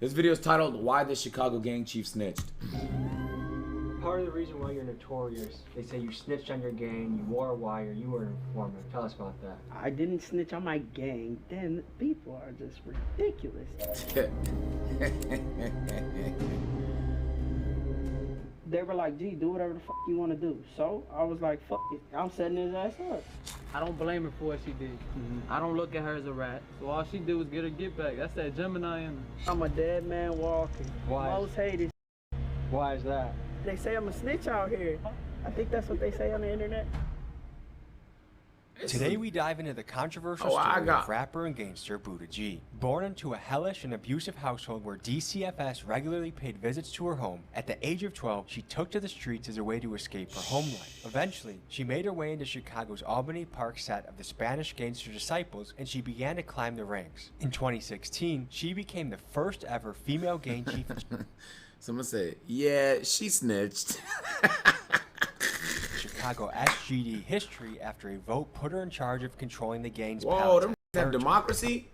This video is titled, Why the Chicago Gang Chief Snitched. Part of the reason why you're notorious, they say you snitched on your gang, you wore a wire, you were an informant. Tell us about that. I didn't snitch on my gang. Then people are just ridiculous. They were like, gee, do whatever the fuck you want to do. So I was like, fuck it. I'm setting his ass up. I don't blame her for what she did. I don't look at her as a rat. So all she did was get her get back. That's that Gemini in her. I'm a dead man walking. Why? Most hated. Why is that? They say I'm a snitch out here. I think that's what they say on the internet. Today we dive into the controversial story of rapper and gangster Buddha G. Born into a hellish and abusive household where DCFS regularly paid visits to her home, at the age of 12, she took to the streets as a way to escape her home life. Eventually, she made her way into Chicago's Albany Park set of the Spanish Gangster Disciples, and she began to climb the ranks. In 2016, she became the first ever female gang chief. Someone say, yeah, she snitched. Chicago SGD history after a vote put her in charge of controlling the gang's Whoa, them have democracy?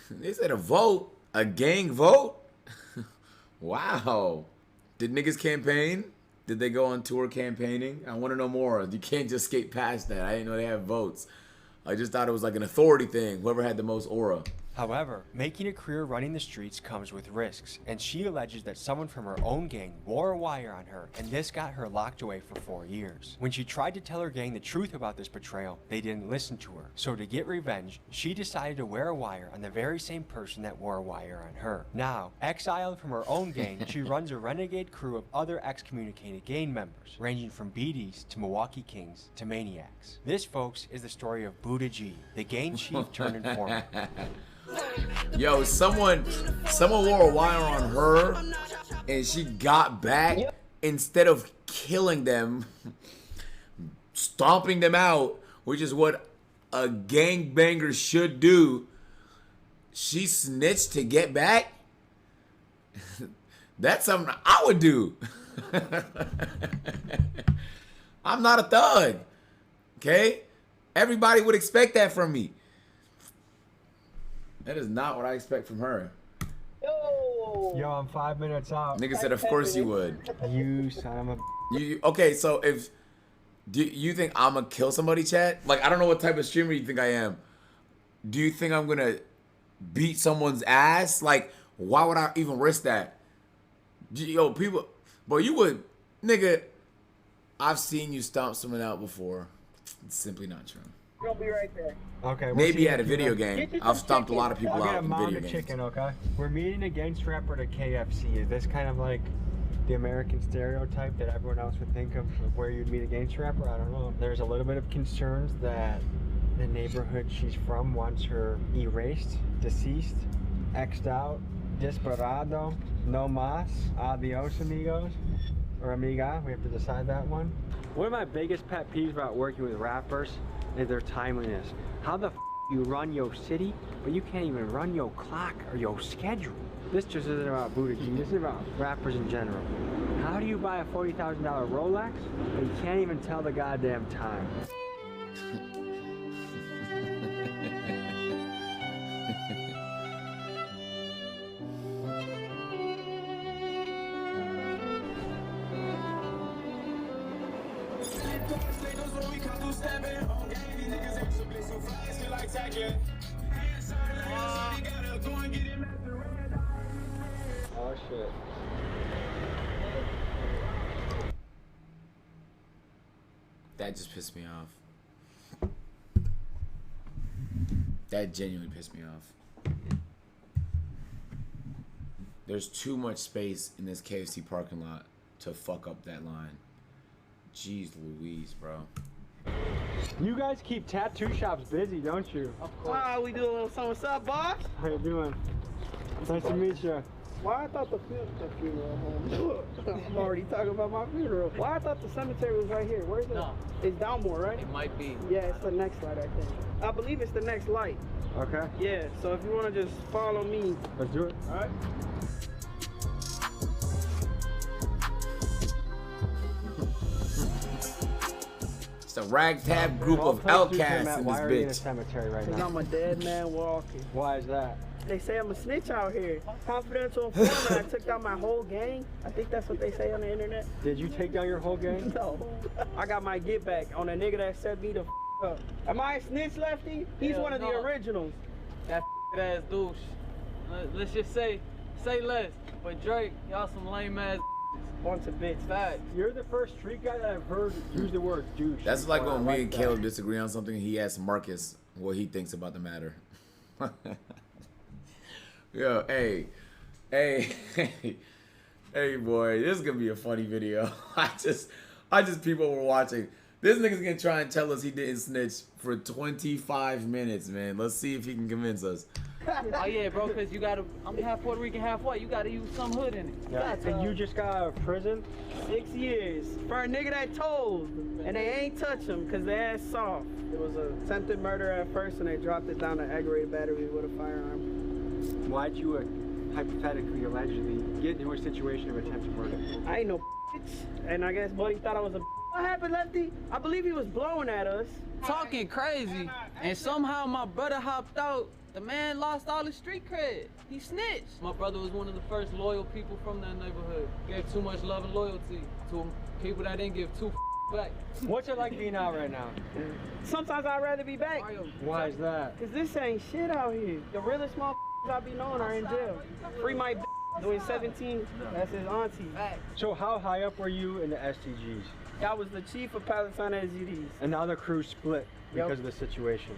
They said a vote? A gang vote? Wow. Did niggas campaign? Did they go on tour campaigning? I want to know more. You can't just skate past that. I didn't know they have votes. I just thought it was like an authority thing. Whoever had the most aura. However, making a career running the streets comes with risks, and she alleges that someone from her own gang wore a wire on her, and this got her locked away for 4 years. When she tried to tell her gang the truth about this betrayal, they didn't listen to her. So to get revenge, she decided to wear a wire on the very same person that wore a wire on her. Now, exiled from her own gang, she runs a renegade crew of other excommunicated gang members, ranging from BDs to Milwaukee Kings to maniacs. This, folks, is the story of Buddha G, the gang chief turned informant. Yo, someone wore a wire on her and she got back. Instead of killing them, stomping them out, which is what a gangbanger should do. She snitched to get back. That's something I would do. I'm not a thug. Okay? Everybody would expect that from me. That is not what I expect from her. Yo, I'm 5 minutes out. Nigga said, of course you would. You son of a... Okay, so do you think I'm gonna kill somebody, chat? Like, I don't know what type of streamer you think I am. Do you think I'm gonna beat someone's ass? Like, why would I even risk that? Yo, people, but you would, nigga, I've seen you stomp someone out before. It's simply not true. We'll be right there. Okay. Maybe at a video game. I've stomped a lot of people I'll get out a in video of games. chicken, okay? We're meeting a gangster rapper at a KFC. Is this kind of like the American stereotype that everyone else would think of where you'd meet a gangster rapper? I don't know. There's a little bit of concerns that the neighborhood she's from wants her erased, deceased, X'd out, desperado, no mas, adios amigos, or amiga. We have to decide that one. One of my biggest pet peeves about working with rappers is their timeliness. How the f you run your city, but you can't even run your clock or your schedule? This just isn't about Buddha G, this is about rappers in general. How do you buy a $40,000 Rolex, but you can't even tell the goddamn time? Oh shit. That just pissed me off. That genuinely pissed me off. There's too much space in this KFC parking lot to fuck up that line. Jeez Louise, bro. You guys keep tattoo shops busy, don't you? Of course. We do a little something. What's up, boss? How you doing? Nice to meet you. Why I thought the funeral home. I'm already talking about my funeral. Why I thought the cemetery was right here. Where's it? No. It's down more, right? It might be. Yeah, it's the next light, I think. I believe it's the next light. Okay. Yeah, so if you want to just follow me. Let's do it. All right. It's a ragtag group of outcasts in this Why are you in a bitch. cemetery right Because now? I'm a dead man walking. Why is that? They say I'm a snitch out here. Confidential informant. I took down my whole gang. I think that's what they say on the internet. Did you take down your whole gang? No. I got my get back on a nigga that set me the up. Am I a snitch, Lefty? He's Hell one of the no. originals. That ass douche. Let's just say less. But Drake, y'all some lame ass. Bunch of bitch. Facts. You're the first street guy that I've heard use the word douche. That's like when I me and that. Caleb disagree on something. He asks Marcus what he thinks about the matter. Yo, hey, boy, this is gonna be a funny video. I just people were watching. This nigga's gonna try and tell us he didn't snitch for 25 minutes, man. Let's see if he can convince us. Oh yeah, bro, cause you gotta. I'm half Puerto Rican, half white. You gotta use some hood in it. Yeah. And you just got out of prison? 6 years for a nigga that told, and they ain't touch him because they ass soft. It was a attempted murder at first, and they dropped it down to aggravated battery with a firearm. Why'd you hypothetically, allegedly get into a situation of attempted murder? I ain't no bitch, and I guess Buddy thought I was a. What happened, Lefty? I believe he was blowing at us. Talking crazy, and somehow my brother hopped out. The man lost all his street cred. He snitched. My brother was one of the first loyal people from that neighborhood. Gave too much love and loyalty to people that didn't give two back. What's it like being out right now? Sometimes I'd rather be back. Why is that? Cause this ain't shit out here. The realest motherfuckers I be knowing are in jail. Free my doing 17, that's his auntie. So how high up were you in the STGs? I was the chief of Palestine SUDs. And now the crew split because Yep. of the situation.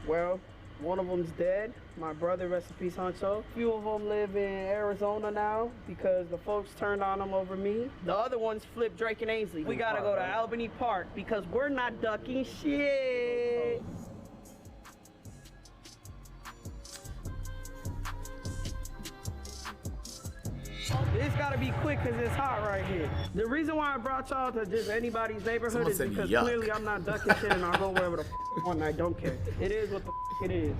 Well, one of them's dead. My brother, rest in peace, Huncho. A few of them live in Arizona now because the folks turned on them over me. The other ones flipped Drake and Ainsley. We gotta go to Albany Park because we're not ducking shit. This gotta be quick because it's hot right here. The reason why I brought y'all to just anybody's neighborhood Someone is said because yuck. clearly I'm not ducking shit and I'll go wherever the I want and I don't care. It is what the it is.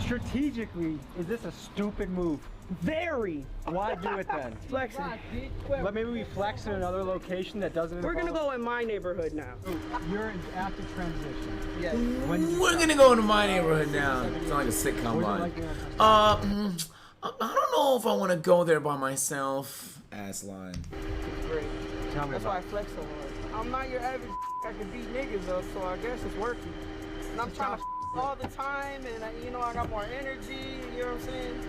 Strategically, is this a stupid move? Very. Why do it then? Flexing. But maybe we flex in another location that doesn't We're gonna involve- go in my neighborhood now. You're in active transition. Yes. When did you We're start? gonna go into my neighborhood now. It's like a sitcom What'd you line. like being on- I don't know if I want to go there by myself. Ass line. It's great. Tell me That's why I about flex so hard. I'm not your average I can beat niggas though, so I guess it's working. And I'm trying to all the time, and I got more energy. You know what I'm saying?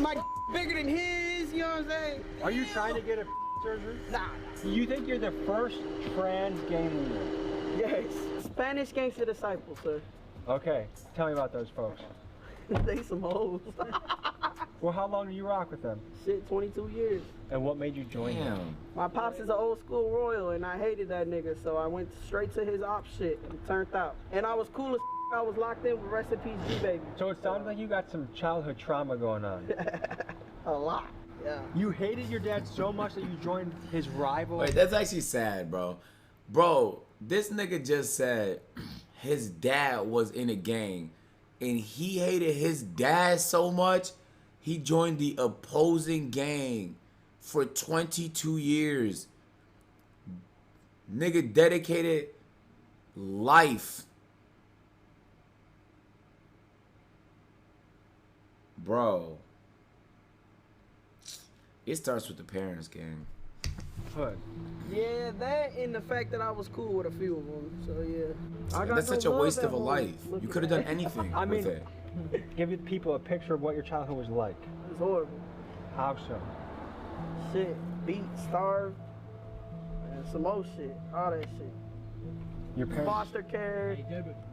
My bigger than his. You know what I'm saying? Are you trying to get a surgery? Nah. You think you're the first trans gang leader? Yes. Spanish gangster disciples, sir. Okay, tell me about those folks. They some hoes. Well, how long do you rock with them? Shit, 22 years. And what made you join them? Damn. My pops is an old school royal, and I hated that nigga, so I went straight to his op shit and turned out. And I was cool as I was locked in with rest in peace G-Baby. So it sounds like you got some childhood trauma going on. A lot. Yeah. You hated your dad so much that you joined his rival. Wait, that's actually sad, bro. Bro, this nigga just said his dad was in a gang and he hated his dad so much, he joined the opposing gang for 22 years. Nigga dedicated life. Bro. It starts with the parents, gang. Hood. Yeah, that and the fact that I was cool with a few of them, so yeah. I got That's no such a love waste at of a home. life. Look You at could have that. done anything I with mean- it. Give people a picture of what your childhood was like. It's horrible. How so? Shit, beat, starved, and some old shit, all that shit. Your parents. Foster care.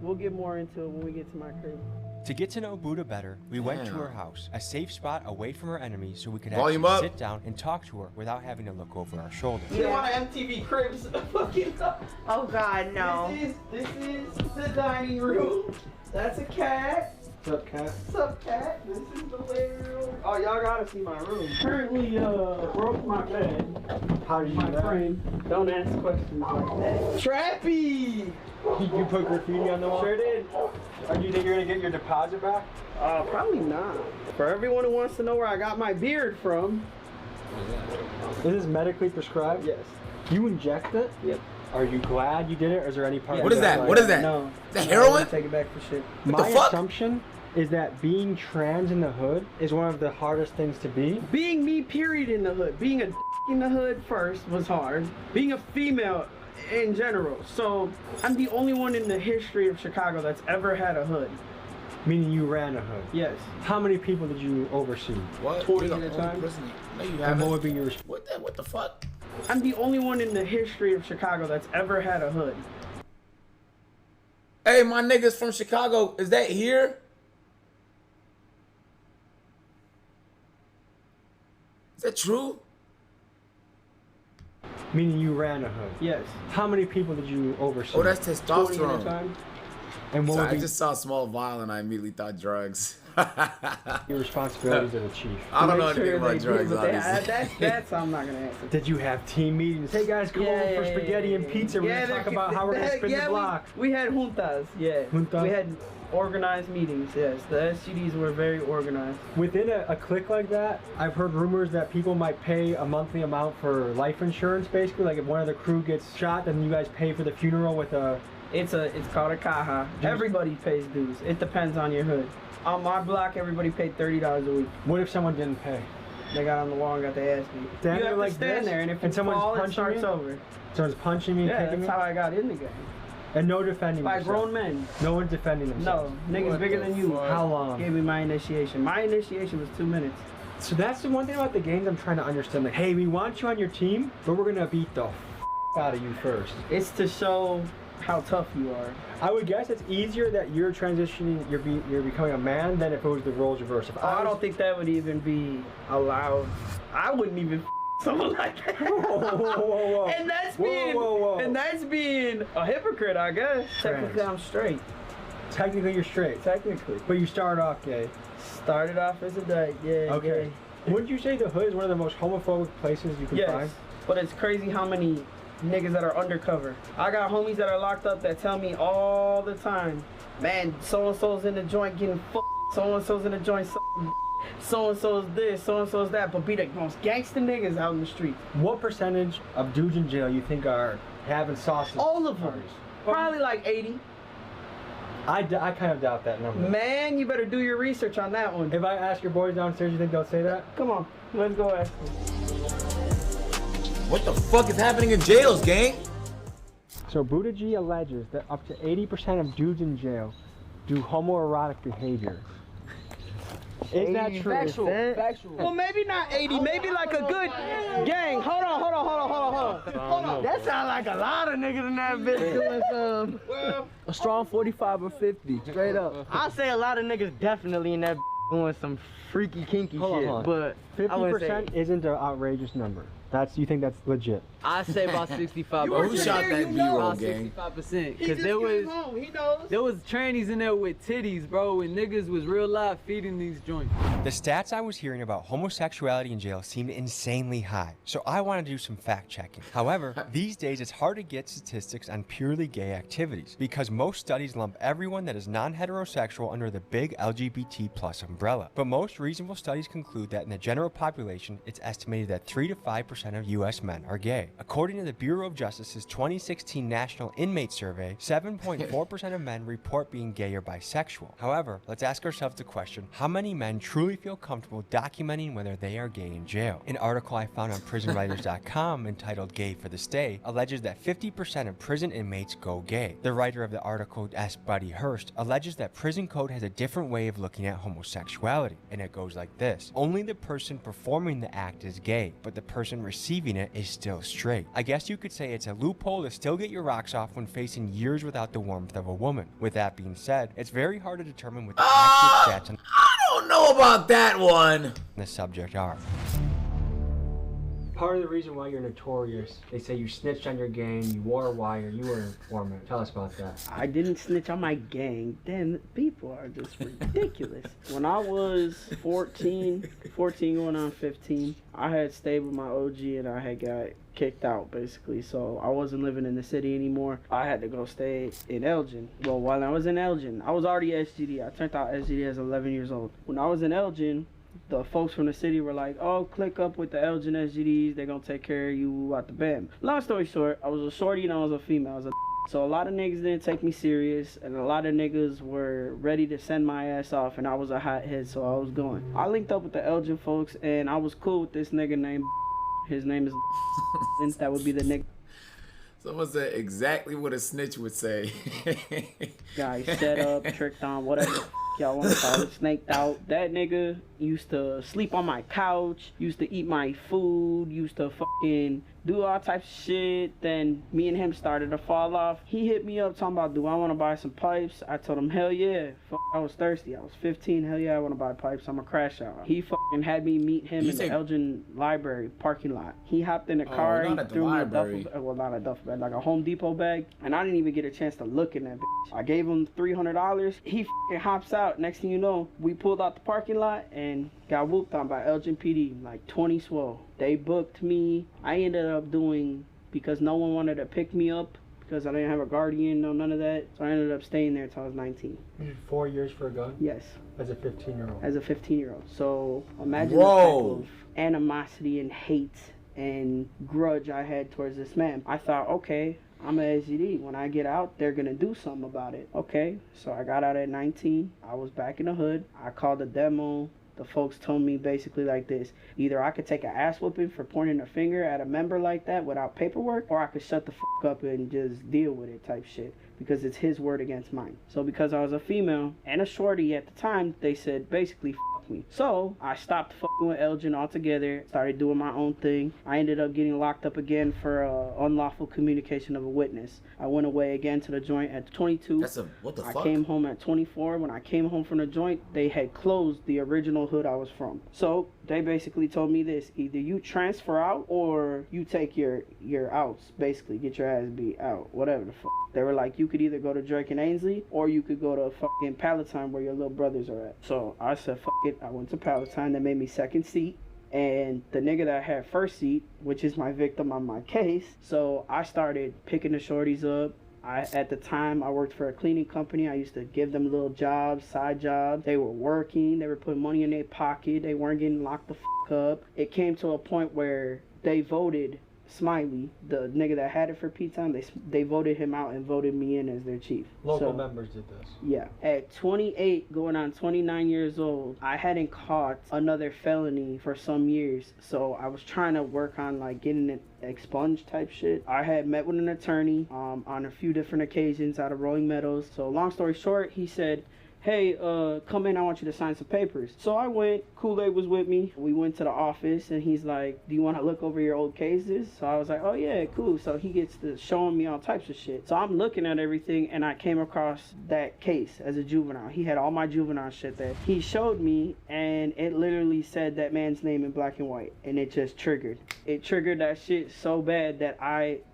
We'll get more into it when we get to my crib. To get to know Buddha better, we went to Damn. her house, a safe spot away from her enemies so we could Volume actually up. sit down and talk to her without having to look over our shoulder. You want an MTV Cribs fucking Oh God, no. This is the dining room. That's a cat. What's up, cat? What's up, cat? This is the living room. Oh, y'all gotta see my room. Currently, broke my bed. How did you My do that? friend. Don't ask questions like that. Trappy! You put graffiti on the wall? Sure did. Do you think you're gonna get your deposit back? Probably not. For everyone who wants to know where I got my beard from, Is this medically prescribed? yes. You inject it? Yep. Are you glad you did it, or is there any part What of is that? like- What is that? No. The I heroin? wouldn't take it back for shit. What My the fuck? assumption is that being trans in the hood is one of the hardest things to be. Being me, period, in the hood. Being a in the hood first was hard. Being a female in general. So I'm the only one in the history of Chicago that's ever had a hood. Meaning you ran a hood. Yes. How many people did you oversee? What? 20 You're at the a only time. person- No, you And haven't. what would be your What the fuck? I'm the only one in the history of Chicago that's ever had a hood. Hey, my niggas from Chicago, is that here? Is that true? Meaning you ran a hood. Yes. How many people did you oversee? Oh, that's 20 at a testosterone. time. And what So would I be just saw small vial and I immediately thought drugs. your responsibilities as a chief? I don't know Make anything sure about they drugs, do, but obviously. that's I'm not gonna answer. Did you have team meetings? Hey guys, come over for spaghetti and pizza. We're gonna talk about how we're gonna spin the block. We had juntas, yeah. Juntas? We had organized meetings, yes. The SGDs were very organized. Within a clique like that, I've heard rumors that people might pay a monthly amount for life insurance, basically. Like if one of the crew gets shot, then you guys pay for the funeral with a... It's called a caja. Everybody pays dues. It depends on your hood. On my block, everybody paid $30 a week. What if someone didn't pay? They got on the wall and got their ass beat. Stand You there have like to stand this, there, and if and you someone's fall, it punching starts you? over. Someone's punching me, Yeah, kicking that's me? how I got in the game. And no defending By yourself. grown men. No one's defending No, themselves. niggas What bigger the than you. fuck? How long? Gave me my initiation. My initiation was 2 minutes. So that's the one thing about the games I'm trying to understand. Like, hey, we want you on your team, but we're gonna beat the out of you first. It's to show how tough you are. I would guess it's easier that you're transitioning, you're becoming a man than if it was the roles reversed. If I was- don't think that would even be allowed. I wouldn't even someone like that. Whoa. And that's Whoa, being whoa. and that's being a hypocrite, I guess. Technically, I'm straight. Technically, you're straight, Technically, but you started off gay. started off as a dyke. Yeah. Okay. Wouldn't you say the hood is one of the most homophobic places you can Yes. find? But it's crazy how many niggas that are undercover. I got homies that are locked up that tell me all the time, man, so-and-so's in the joint getting fucked, so-and-so's in the joint sucking, so-and-so's this, so-and-so's that, but be the most gangster niggas out in the street. What percentage of dudes in jail you think are having sausage? All of them. parties? Probably like 80. I kind of doubt that number. Man, you better do your research on that one. If I ask your boys downstairs, you think they'll say that? Come on, let's go ask them. What the fuck is happening in jails, gang? So Buttigieg alleges that up to 80% of dudes in jail do homoerotic behavior. Is that true? Factual. Well, maybe not 80, maybe like a good gang. Hold on. That sounds like a lot of niggas in that bitch doing A strong 45 or 50, straight up. I say a lot of niggas definitely in that doing some freaky kinky Hold shit, on. but I wouldn't say 50% isn't an outrageous number. You think that's legit? I say about 65. Bro, who shot that B-roll, About gang? 65%, He because just there came was home, he knows. there was trannies in there with titties, bro, and niggas was real live feeding these joints. The stats I was hearing about homosexuality in jail seemed insanely high, so I wanted to do some fact checking. However, these days it's hard to get statistics on purely gay activities because most studies lump everyone that is non-heterosexual under the big LGBT plus umbrella. But most reasonable studies conclude that in the general population, it's estimated that 3 to 5% of US men are gay. According to the Bureau of Justice's 2016 National Inmate Survey, 7.4% of men report being gay or bisexual. However, let's ask ourselves the question, how many men truly feel comfortable documenting whether they are gay in jail? An article I found on prisonwriters.com entitled Gay for the Stay alleges that 50% of prison inmates go gay. The writer of the article, S. Buddy Hurst, alleges that prison code has a different way of looking at homosexuality, and it goes like this. Only the person performing the act is gay, but the person receiving it is still straight. I guess you could say it's a loophole to still get your rocks off when facing years without the warmth of a woman. With that being said, it's very hard to determine what the accurate stats on I don't know about that one. the subject are. Part of the reason why you're notorious, they say you snitched on your gang, you wore a wire, you were an informant. Tell us about that. I didn't snitch on my gang. Then people are just ridiculous. When I was 14 going on 15, I had stayed with my OG and I had got kicked out basically. So I wasn't living in the city anymore. I had to go stay in Elgin. Well, while I was in Elgin, I was already SGD. I turned out SGD as 11 years old. When I was in Elgin, the folks from the city were like, oh, click up with the Elgin SGDs. They're going to take care of you out the band. Long story short, I was a shorty and I was a female. I was a So a lot of niggas didn't take me serious, and a lot of niggas were ready to send my ass off, and I was a hothead, so I was going. I linked up with the Elgin folks, and I was cool with this nigga named his name is since that would be the nigga. Someone said exactly what a snitch would say. Guy set up, tricked on, whatever y'all want to call it, snaked out. That nigga used to sleep on my couch, used to eat my food, used to fucking do all types of shit. Then me and him started to fall off. He hit me up talking about, do I want to buy some pipes? I told him, hell yeah. I was thirsty. I was 15. Hell yeah, I want to buy pipes. I'm a crash out. He fucking had me meet him in the Elgin Library parking lot. He hopped in the car, he threw me a duffel bag, well, not a duffel bag, like a Home Depot bag, and I didn't even get a chance to look in that bitch. I gave him $300. He fucking hops out. Next thing you know, we pulled out the parking lot and got whooped on by Elgin PD, like 20 swole. They booked me. I ended up doing, because no one wanted to pick me up, because I didn't have a guardian, no none of that. So I ended up staying there until I was 19. You did 4 years for a gun? Yes. As a 15-year-old? As a 15-year-old. So imagine the type of animosity and hate and grudge I had towards this man. I thought, okay, I'm a SED. When I get out, they're gonna do something about it. Okay, so I got out at 19. I was back in the hood. I called a demo. The folks told me basically like this: either I could take an ass whooping for pointing a finger at a member like that without paperwork, or I could shut the fuck up and just deal with it type shit, because it's his word against mine. So because I was a female and a shorty at the time, they said basically fuck me. So I stopped fucking with Elgin altogether, started doing my own thing. I ended up getting locked up again for unlawful communication of a witness. I went away again to the joint at 22. What the fuck? I came home at 24. When I came home from the joint, they had closed the original hood I was from. So they basically told me this: either you transfer out or you take your outs, basically get your ass beat out, whatever the fuck. They were like, you could either go to Drake and Ainsley or you could go to fucking Palatine where your little brothers are at. So I said, fuck it. I went to Palatine. They made me second seat. And the nigga that had first seat, which is my victim on my case, so I started picking the shorties up. At the time, I worked for a cleaning company. I used to give them little jobs, side jobs. They were working. They were putting money in their pocket. They weren't getting locked the fuck up. It came to a point where they voted Smiley, the nigga that had it for P-Time, they voted him out and voted me in as their chief. Local members did this. Yeah. At 28, going on 29 years old, I hadn't caught another felony for some years. So I was trying to work on like getting it expunged type shit. I had met with an attorney on a few different occasions out of Rolling Meadows. So long story short, he said, hey, come in, I want you to sign some papers. So I went, Kool-Aid was with me. We went to the office and he's like, do you want to look over your old cases? So I was like, oh yeah, cool. So he gets to showing me all types of shit. So I'm looking at everything and I came across that case as a juvenile. He had all my juvenile shit there. He showed me and it literally said that man's name in black and white, and it just triggered. It triggered that shit so bad that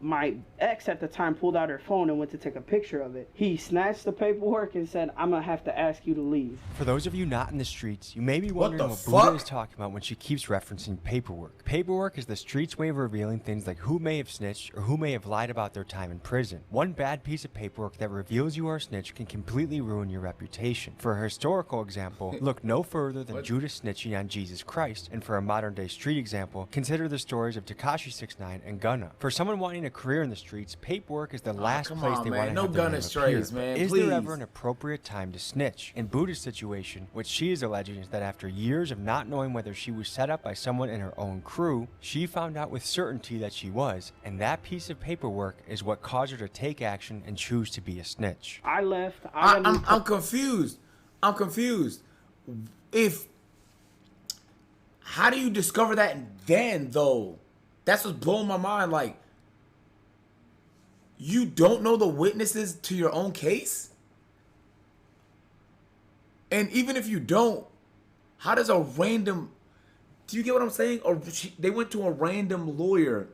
my ex at the time pulled out her phone and went to take a picture of it. He snatched the paperwork and said, I'm gonna have to ask you to leave. For those of you not in the streets, you may be wondering what Buddha is talking about when she keeps referencing paperwork. Paperwork is the streets' way of revealing things like who may have snitched or who may have lied about their time in prison. One bad piece of paperwork that reveals you are a snitch can completely ruin your reputation. For a historical example, look no further than Judas snitching on Jesus Christ, and for a modern day street example, consider the stories of Tekashi 6ix9ine and Gunna. For someone wanting a career in the streets, paperwork is the last place they want to have their name appear. Man, is there ever an appropriate time to snitch? In Buddha's situation, what she is alleging is that after years of not knowing whether she was set up by someone in her own crew, she found out with certainty that she was, and that piece of paperwork is what caused her to take action and choose to be a snitch. I left. I'm confused. I'm confused. How do you discover that then, though? That's what's blowing my mind. Like, you don't know the witnesses to your own case? And even if you don't, how does a random... Do you get what I'm saying? Or they went to a random lawyer.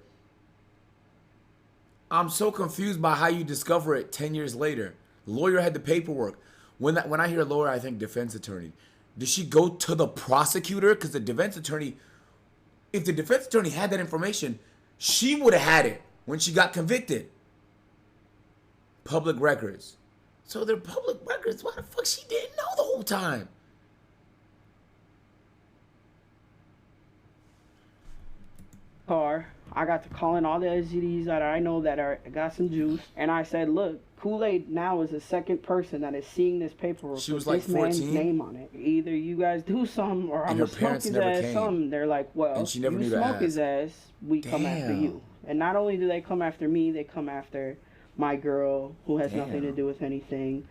I'm so confused by how you discover it 10 years later. The lawyer had the paperwork. When I hear lawyer, I think defense attorney. Did she go to the prosecutor? Because the defense attorney... If the defense attorney had that information, she would have had it when she got convicted. Public records. So they're public records. Why the fuck she didn't know the whole time? Car. I got to calling all the SGDs that I know that got some juice, and I said, look, Kool-Aid now is the second person that is seeing this paperwork She was with like this man's 14? name on it. Either you guys do something, or I'm her gonna smoke parents his never ass came. something. They're like, well, And she never you knew to smoke his ask. ass, we come after Damn. you. And not only do they come after me, they come after my girl, who has nothing to Damn. do with anything.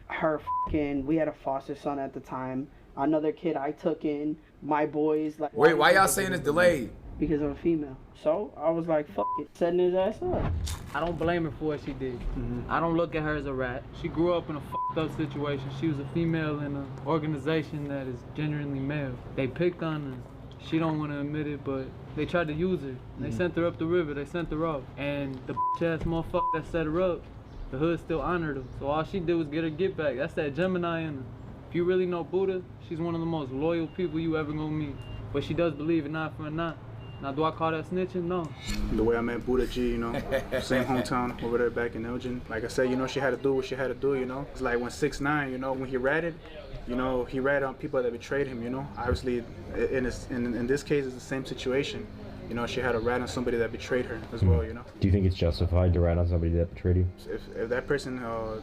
We had a foster son at the time. Another kid I took in. My boys, like. Wait, why y'all saying it's delayed? Because I'm a female. So I was like, fuck it, setting his ass up. I don't blame her for what she did. I don't look at her as a rat. She grew up in a fucked up situation. She was a female in an organization that is genuinely male. They picked on her. She don't want to admit it, but they tried to use her. They sent her up the river. They sent her off. And the ass motherfucker that set her up, the hood still honored her. So all she did was get her get back. That's that Gemini in her. If you really know Buddha, she's one of the most loyal people you ever gonna meet. But she does believe in not for a not. Now, do I call that snitching? No. The way I met Buddha G, you know, same hometown over there back in Elgin. Like I said, you know, she had to do what she had to do, you know. It's like when 6ix9ine, you know, when he ratted, you know, he ratted on people that betrayed him, you know. Obviously, in this case, it's the same situation. You know, she had to rat on somebody that betrayed her as well, you know. Do you think it's justified to rat on somebody that betrayed you? If that person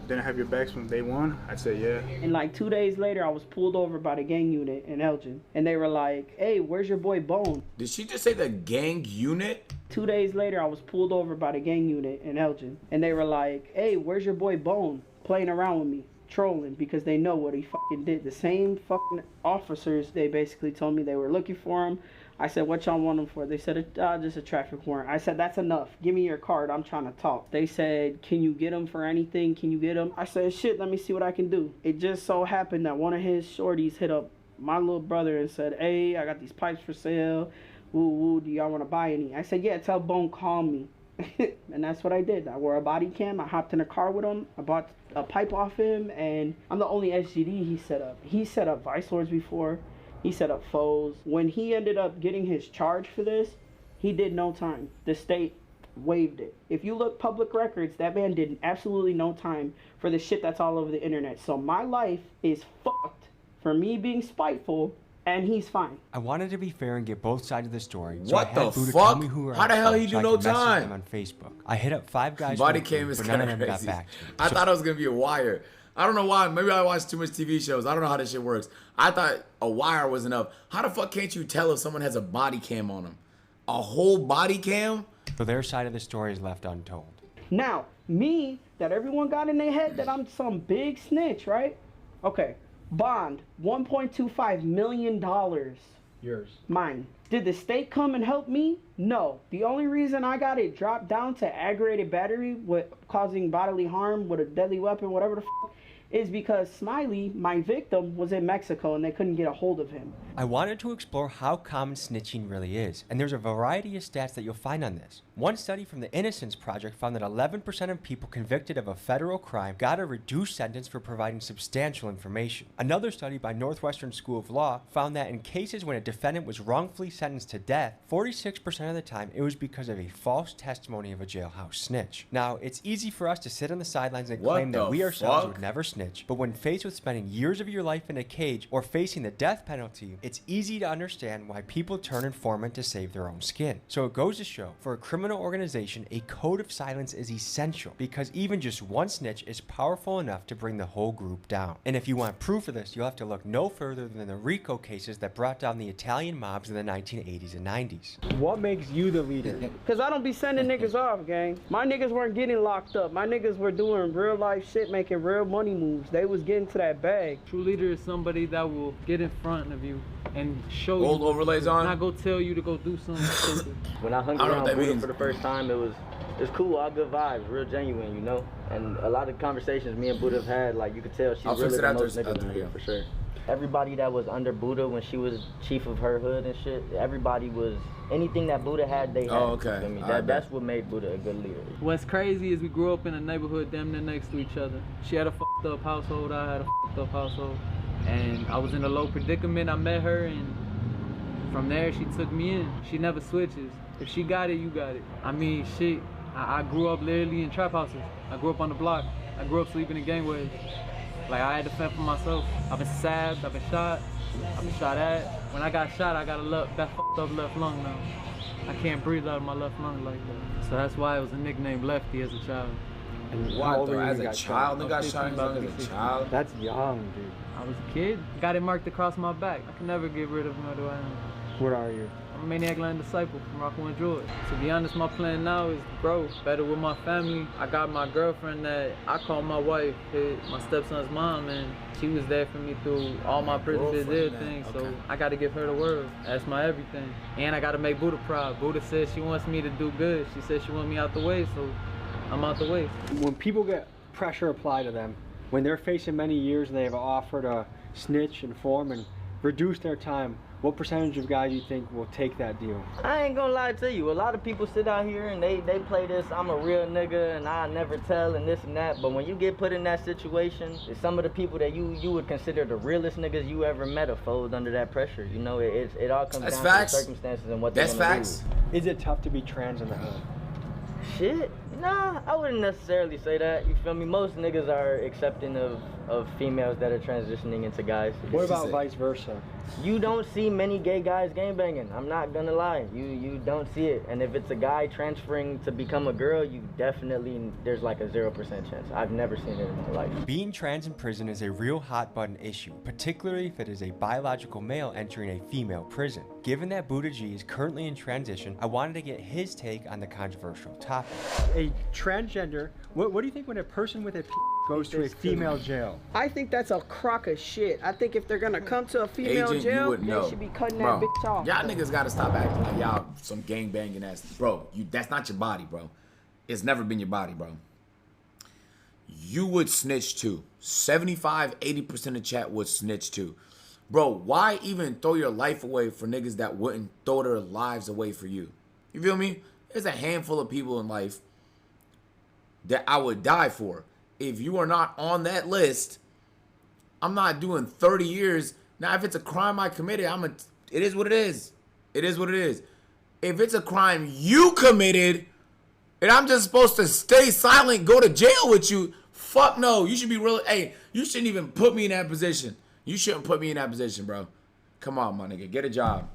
didn't have your backs from day one, I'd say yeah. And like 2 days later, I was pulled over by the gang unit in Elgin. And they were like, hey, where's your boy Bone? Did she just say the gang unit? 2 days later, I was pulled over by the gang unit in Elgin. And they were like, hey, where's your boy Bone? Playing around with me, trolling, because they know what he fucking did. The same fucking officers, they basically told me they were looking for him. I said, what y'all want him for? They said, just a traffic warrant. I said, that's enough. Give me your card. I'm trying to talk. They said, can you get him for anything? Can you get him? I said, shit, let me see what I can do. It just so happened that one of his shorties hit up my little brother and said, hey, I got these pipes for sale. Woo, woo, do y'all want to buy any? I said, yeah, tell Bone, call me. And that's what I did. I wore a body cam. I hopped in a car with him. I bought a pipe off him, and I'm the only SGD he set up. He set up Vice Lords before. He set up foes. When he ended up getting his charge for this, he did no time. The state waived it. If you look public records, that man did absolutely no time for the shit that's all over the internet. So my life is fucked for me being spiteful, and he's fine. I wanted to be fair and get both sides of the story. So What I had the Buddha fuck? tell me who were How on the hell phone he so do I no could message time? them on Facebook. I hit up 5 guys. Body from the cam group, is but kind none of of them got crazy. back to me. I So- thought it was gonna be a wire. I don't know why. Maybe I watch too much TV shows. I don't know how this shit works. I thought a wire was enough. How the fuck can't you tell if someone has a body cam on them? A whole body cam? So their side of the story is left untold. Now, me, that everyone got in their head that I'm some big snitch, right? Okay, bond, $1.25 million. Yours. Mine. Did the state come and help me? No. The only reason I got it dropped down to aggravated battery with causing bodily harm with a deadly weapon, whatever the fuck, is because Smiley, my victim, was in Mexico and they couldn't get a hold of him. I wanted to explore how common snitching really is, and there's a variety of stats that you'll find on this. One study from the Innocence Project found that 11% of people convicted of a federal crime got a reduced sentence for providing substantial information. Another study by Northwestern School of Law found that in cases when a defendant was wrongfully sentenced to death, 46% of the time it was because of a false testimony of a jailhouse snitch. Now, it's easy for us to sit on the sidelines and What claim that the we ourselves fuck? would never snitch, but when faced with spending years of your life in a cage or facing the death penalty, it's easy to understand why people turn informant to save their own skin. So it goes to show, for a criminal organization, a code of silence is essential because even just one snitch is powerful enough to bring the whole group down. And if you want proof of this, you'll have to look no further than the RICO cases that brought down the Italian mobs in the 1980s and 90s. What makes you the leader? Cause I don't be sending niggas off, gang. My niggas weren't getting locked up. My niggas were doing real life shit, making real money moves. They was getting to that bag. True leader is somebody that will get in front of you and show Gold you. overlays on? Not go tell you to go do something stupid. When I hung I don't know around what that Buddha means. for the first time, it's cool, all good vibes, real genuine, you know? And a lot of conversations me and Buddha have had, like you could tell she's I'll fix really it the after- most nigga after than video. me, for sure. Everybody that was under Buddha when she was chief of her hood and shit, everybody was, anything that Buddha had, they had. Oh, okay. You feel me? All right, That's what made Buddha a good leader. What's crazy is we grew up in a neighborhood damn near next to each other. She had a fucked up household, I had a fucked up household. And I was in a low predicament, I met her, and from there she took me in. She never switches. If she got it, you got it. I mean, shit, I grew up literally in trap houses. I grew up on the block. I grew up sleeping in gangways. Like, I had to fend for myself. I've been stabbed, I've been shot at. When I got shot, I got that fucked up left lung now. I can't breathe out of my left lung like that. So that's why it was a nickname Lefty as a child. And how What old though? were you As when you a got child, shot? nigga got shot as a child. That's young, dude. I was a kid. Got it marked across my back. I can never get rid of who I am. What are you? I'm a Maniac Land disciple from Rockland, Georgia. To be honest, my plan now is to grow better with my family. I got my girlfriend that I call my wife, my stepson's mom, and she was there for me through all my prison visit things. Okay. So I got to give her the word. That's my everything. And I got to make Buddha proud. Buddha says she wants me to do good. She said she wants me out the way, so I'm out the way. When people get pressure applied to them, when they're facing many years and they've offered to snitch, inform, and reduce their time, what percentage of guys you think will take that deal? I ain't gonna lie to you. A lot of people sit out here and they play this, I'm a real nigga and I never tell and this and that. But when you get put in that situation, it's some of the people that you would consider the realest niggas you ever met are fold under that pressure. You know, it all comes down to the circumstances and what they're gonna do. Is it tough to be trans in the hood? Shit, nah, I wouldn't necessarily say that. You feel me? Most niggas are accepting of females that are transitioning into guys. What about vice versa? You don't see many gay guys gangbanging. I'm not gonna lie. You don't see it. And if it's a guy transferring to become a girl, you definitely, there's like a 0% chance. I've never seen it in my life. Being trans in prison is a real hot button issue, particularly if it is a biological male entering a female prison. Given that Buddha G is currently in transition, I wanted to get his take on the controversial topic. A transgender, what do you think when a person with a goes to a female jail? I think that's a crock of shit. I think if they're gonna come to a female Agent, you jail, wouldn't they know. should be cutting Bro, that bitch off. Y'all niggas gotta stop acting like y'all some gang banging ass. Bro, that's not your body, bro. It's never been your body, bro. You would snitch too. 75-80% of chat would snitch too. Bro, why even throw your life away for niggas that wouldn't throw their lives away for you? You feel me? There's a handful of people in life that I would die for. If you are not on that list, I'm not doing 30 years. Now, if it's a crime I committed, it is what it is. It is what it is. If it's a crime you committed, and I'm just supposed to stay silent, go to jail with you, fuck no. You should be real. Hey, you shouldn't even put me in that position. You shouldn't put me in that position, bro. Come on, my nigga. Get a job.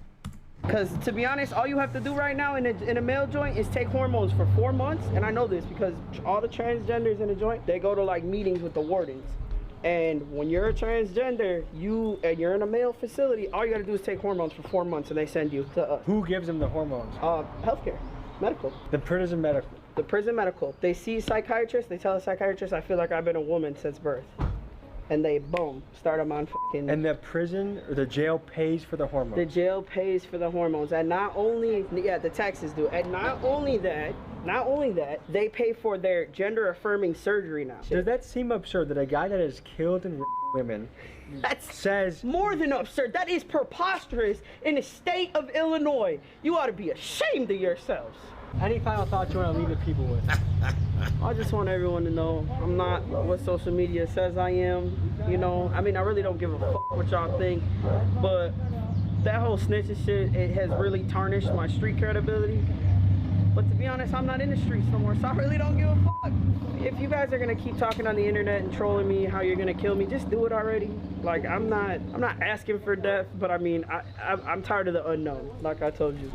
Because to be honest, all you have to do right now in a male joint is take hormones for 4 months. And I know this because all the transgenders in the joint, they go to like meetings with the wardens. And when you're a transgender, you're in a male facility, all you gotta do is take hormones for 4 months and they send you to us. Who gives them the hormones? Healthcare, medical. The prison medical. The prison medical. They see psychiatrists, they tell the psychiatrist, I feel like I've been a woman since birth. And they, boom, start them on fucking... And the prison or the jail pays for the hormones? The jail pays for the hormones. And not only, yeah, the taxes do. And not only that, they pay for their gender-affirming surgery now. Does that seem absurd that a guy that has killed and women says... More than absurd. That is preposterous in the state of Illinois. You ought to be ashamed of yourselves. Any final thoughts you want to leave the people with? I just want everyone to know I'm not what social media says I am. You know, I mean, I really don't give a fuck what y'all think, but that whole snitching shit, it has really tarnished my street credibility. But to be honest, I'm not in the streets no more, so I really don't give a fuck. If you guys are gonna keep talking on the internet and trolling me how you're gonna kill me, just do it already. Like, I'm not asking for death, but I mean, I'm tired of the unknown, like I told you.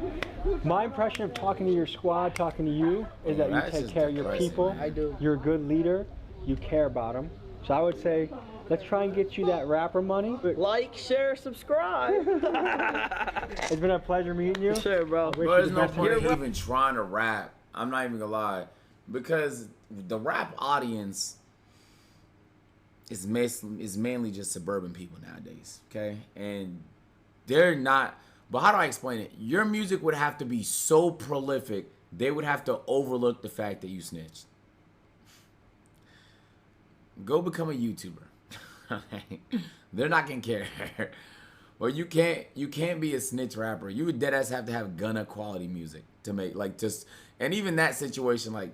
My impression of talking to your squad, talking to you, is that you take care of your people. I do. You're a good leader. You care about them. So I would say, let's try and get you that rapper money. Like, share, subscribe. It's been a pleasure meeting you. Sure, bro. Bro, there's no point in even trying to rap. I'm not even gonna lie. Because the rap audience is mainly just suburban people nowadays, okay? And they're not, but how do I explain it? Your music would have to be so prolific, they would have to overlook the fact that you snitched. Go become a YouTuber. They're not gonna care. Or you can't be a snitch rapper. You would deadass have to have Gunna quality music to make, like, just, and even that situation, like,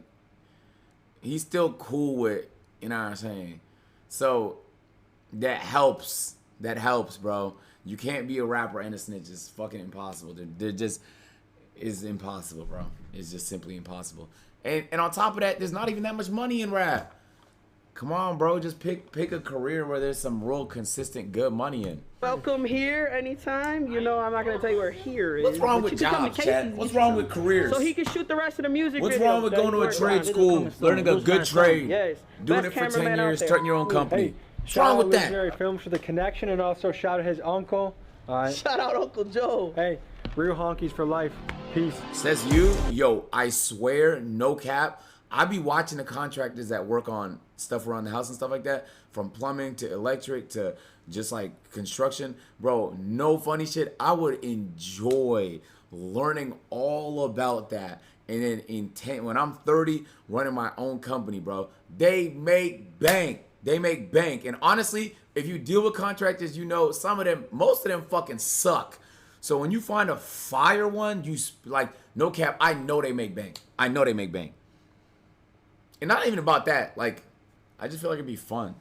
he's still cool with, you know what I'm saying? So that helps, bro. You can't be a rapper and a snitch. It's fucking impossible. They're just, it's impossible, bro. It's just simply impossible. And on top of that, there's not even that much money in rap. Come on, bro. Just pick a career where there's some real consistent good money in. Welcome here anytime. You know, I'm not gonna tell you where here is. What's wrong but with you can come jobs, to Chad? Casey's, What's get wrong some. with careers? So he can shoot the rest of the music What's videos wrong with that going he to a works trade on. school, learning a good trade, Yes. doing Best it for 10 cameraman out years, there. starting your own company? Hey, What's wrong with that? Legendary Films for the connection, and also shout out his uncle. All right. Shout out Uncle Joe. Hey, real honkies for life. Peace. Says you, yo, I swear, no cap. I be watching the contractors that work on stuff around the house and stuff like that, from plumbing to electric to just like construction. Bro, no funny shit. I would enjoy learning all about that. And then when I'm 30, running my own company, bro, they make bank. They make bank. And honestly, if you deal with contractors, you know most of them fucking suck. So when you find a fire one, you like, no cap, I know they make bank. I know they make bank. And not even about that. Like, I just feel like it'd be fun.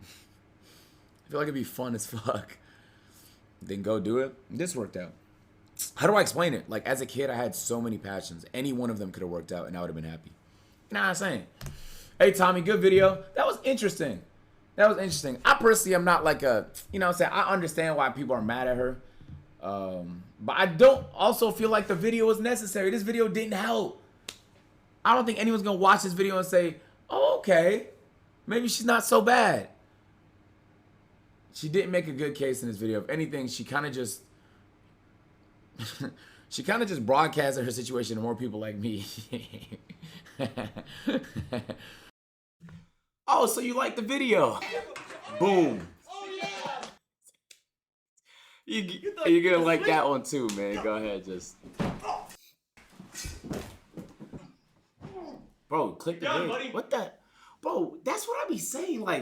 I feel like it'd be fun as fuck. Then go do it. This worked out. How do I explain it? Like, as a kid, I had so many passions. Any one of them could have worked out, and I would have been happy. You know what I'm saying? Hey, Tommy, good video. That was interesting. That was interesting. I personally am not like a, you know what I'm saying? I understand why people are mad at her. But I don't also feel like the video was necessary. This video didn't help. I don't think anyone's going to watch this video and say, oh, okay, maybe she's not so bad. She didn't make a good case in this video. If anything, she kind of just... she kind of just broadcasted her situation to more people like me. Oh, so you like the video? Boom. You're gonna like that one too, man. Go ahead, just... Bro, click the video. What the... Bro, that's what I be saying, like...